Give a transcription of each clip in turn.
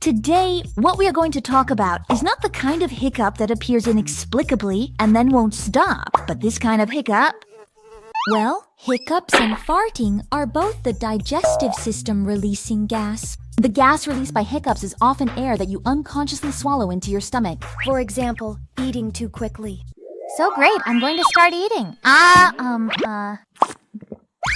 Today, what we are going to talk about is not the kind of hiccup that appears inexplicably and then won't stop, but this kind of hiccup. Well, hiccups and farting are both the digestive system releasing gas. The gas released by hiccups is often air that you unconsciously swallow into your stomach. For example, eating too quickly. So great, I'm going to start eating.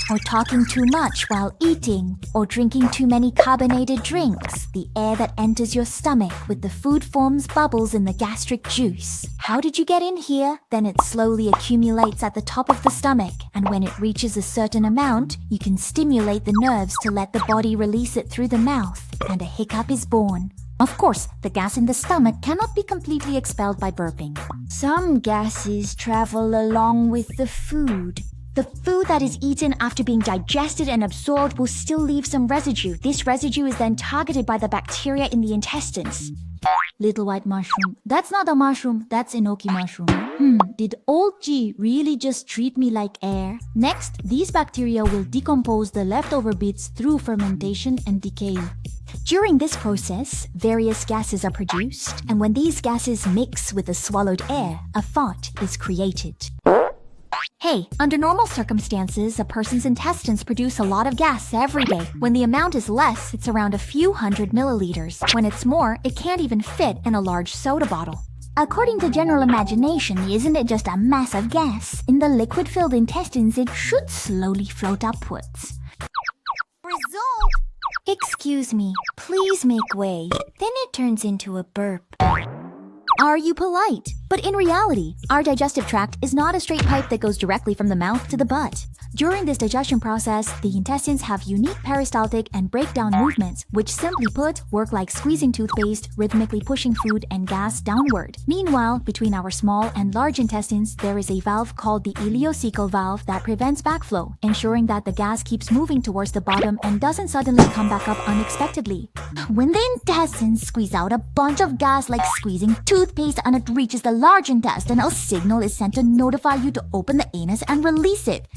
Or talking too much while eating, or drinking too many carbonated drinks. The air that enters your stomach with the food forms bubbles in the gastric juice. How did you get in here? Then it slowly accumulates at the top of the stomach, and when it reaches a certain amount, you can stimulate the nerves to let the body release it through the mouth, and a hiccup is born. Of course, the gas in the stomach cannot be completely expelled by burping. Some gases travel along with the food. The food that is eaten after being digested and absorbed will still leave some residue. This residue is then targeted by the bacteria in the intestines. Little white mushroom. That's not a mushroom, that's enoki mushroom. Did old G really just treat me like air? Next, these bacteria will decompose the leftover bits through fermentation and decay. During this process, various gases are produced, and when these gases mix with the swallowed air, a fart is created. Hey, under normal circumstances, a person's intestines produce a lot of gas every day. When the amount is less, it's around a few hundred milliliters. When it's more, it can't even fit in a large soda bottle. According to general imagination, isn't it just a mass of gas? In the liquid-filled intestines, it should slowly float upwards. Result! Excuse me, please make way. Then it turns into a burp. Are you polite? But in reality, our digestive tract is not a straight pipe that goes directly from the mouth to the butt. During this digestion process, the intestines have unique peristaltic and breakdown movements, which simply put, work like squeezing toothpaste, rhythmically pushing food and gas downward. Meanwhile, between our small and large intestines, there is a valve called the ileocecal valve that prevents backflow, ensuring that the gas keeps moving towards the bottom and doesn't suddenly come back up unexpectedly. When the intestines squeeze out a bunch of gas like squeezing toothpaste and it reaches the large intestine, a signal is sent to notify you to open the anus and release it.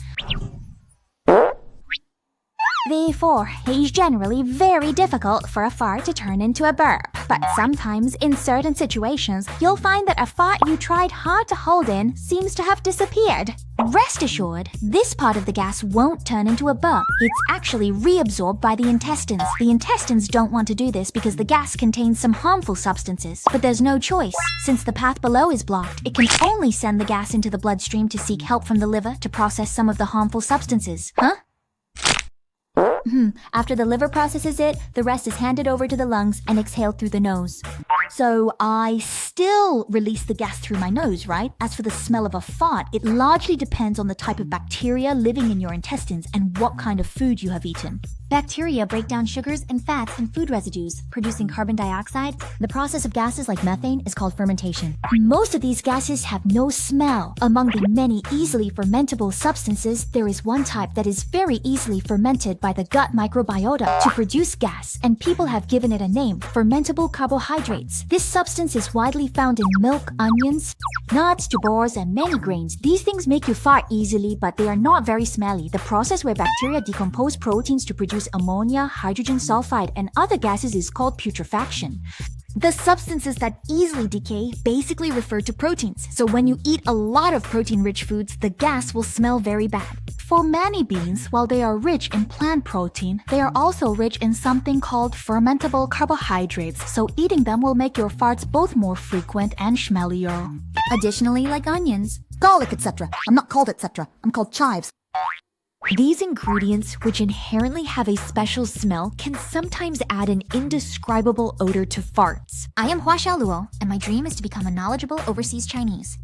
Therefore, it is generally very difficult for a fart to turn into a burp. But sometimes, in certain situations, you'll find that a fart you tried hard to hold in seems to have disappeared. Rest assured, this part of the gas won't turn into a burp. It's actually reabsorbed by the intestines. The intestines don't want to do this because the gas contains some harmful substances. But there's no choice. Since the path below is blocked, it can only send the gas into the bloodstream to seek help from the liver to process some of the harmful substances. After the liver processes it, the rest is handed over to the lungs and exhaled through the nose. So I still release the gas through my nose, right? As for the smell of a fart, it largely depends on the type of bacteria living in your intestines and what kind of food you have eaten. Bacteria break down sugars and fats in food residues, producing carbon dioxide. The process of gases like methane is called fermentation. Most of these gases have no smell. Among the many easily fermentable substances, there is one type that is very easily fermented by the gut microbiota to produce gas, and people have given it a name, fermentable carbohydrates. This substance is widely found in milk, onions, nuts, tubers, and many grains. These things make you fart easily, but they are not very smelly. The process where bacteria decompose proteins to produce ammonia, hydrogen sulfide, and other gases is called putrefaction. The substances that easily decay basically refer to proteins, so when you eat a lot of protein-rich foods, the gas will smell very bad. For many beans, while they are rich in plant protein, they are also rich in something called fermentable carbohydrates, so eating them will make your farts both more frequent and smellier. Additionally, like onions, garlic, etc. I'm not called etc. I'm called chives. These ingredients, which inherently have a special smell, can sometimes add an indescribable odor to farts. I am Hua Xiao Lao, and my dream is to become a knowledgeable overseas Chinese.